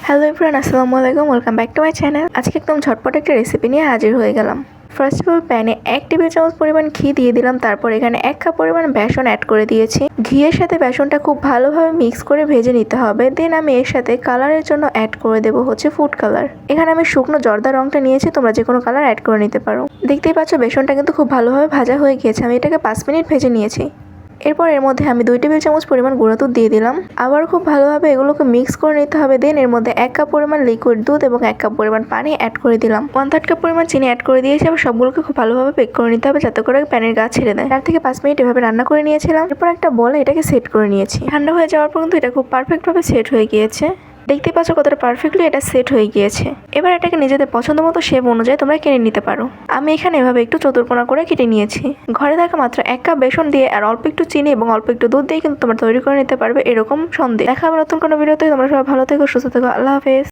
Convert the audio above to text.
Hello everyone, আসসালামু আলাইকুম। Welcome back to my channel. আজকে একদম ঝটপট একটা রেসিপি নিয়ে হাজির হয়ে গেলাম। ফার্স্ট অফ অল প্যানে 1 টেবিল চামচ পরিমাণ ঘি দিয়ে দিলাম। তারপর এখানে 1 কাপ পরিমাণ বেসন অ্যাড করে দিয়েছি। ঘিয়ের সাথে বেসনটা খুব ভালোভাবে মিক্স করে ভেজে নিতে হবে। দেন আমি এর সাথে কালারের জন্য অ্যাড করে দেবো হচ্ছে ফুড কালার। এখানে আমি শুকনো জর্দা রঙটা নিয়েছি, তোমরা যে কোনো কালার অ্যাড করে নিতে পারো। দেখতেই পাচ্ছ বেসনটা কিন্তু খুব ভালোভাবে ভাজা হয়ে গিয়েছে। আমি এটাকে 5 মিনিট ভেজে নিয়েছি। এরপর এর মধ্যে আমি 2 টেবিল চামচ পরিমাণ গুঁড়া দুধ দিয়ে দিলাম। আবার খুব ভালোভাবে এগুলোকে মিক্স করে নিতে হবে। দেন এর মধ্যে 1 কাপ পরিমাণ লিকুইড দুধ এবং 1 কাপ পরিমাণ পানি অ্যাড করে দিলাম। 1/3 কাপ পরিমাণ চিনি অ্যাড করে দিয়েছি। আবার সবগুলোকে খুব ভালোভাবে বেক করে নিতে হবে যাতে করে প্যানের গা ছেড়ে দেয়। 4 থেকে 5 মিনিট এভাবে রান্না করে নিয়েছিলাম। এরপর একটা বলে এটাকে সেট করে নিয়েছি। ঠান্ডা হয়ে যাওয়ার পর কিন্তু এটা খুব পারফেক্টভাবে সেট হয়ে গিয়েছে। দেখতে পাচ্ছ কতটা পারফেক্টলি এটা সেট হয়ে গিয়েছে। এবার এটাকে নিজেদের পছন্দ মতো শেপ অনুযায়ী তোমরা কেটে নিতে পারো। আমি এখানে এভাবে একটু চতুর্কোণা করে কেটে নিয়েছি। ঘরে থাকা মাত্র 1 কাপ বেসন দিয়ে আর অল্প একটু চিনি এবং অল্প একটু দুধ দিয়ে কিন্তু তোমরা তৈরি করে নিতে পারবে এরকম সন্দেশ। দেখা হবে নতুন কোনো ভিডিওতে। তোমরা সবাই ভালো থেকো, সুস্থ থেকো। আল্লাহ হাফেজ।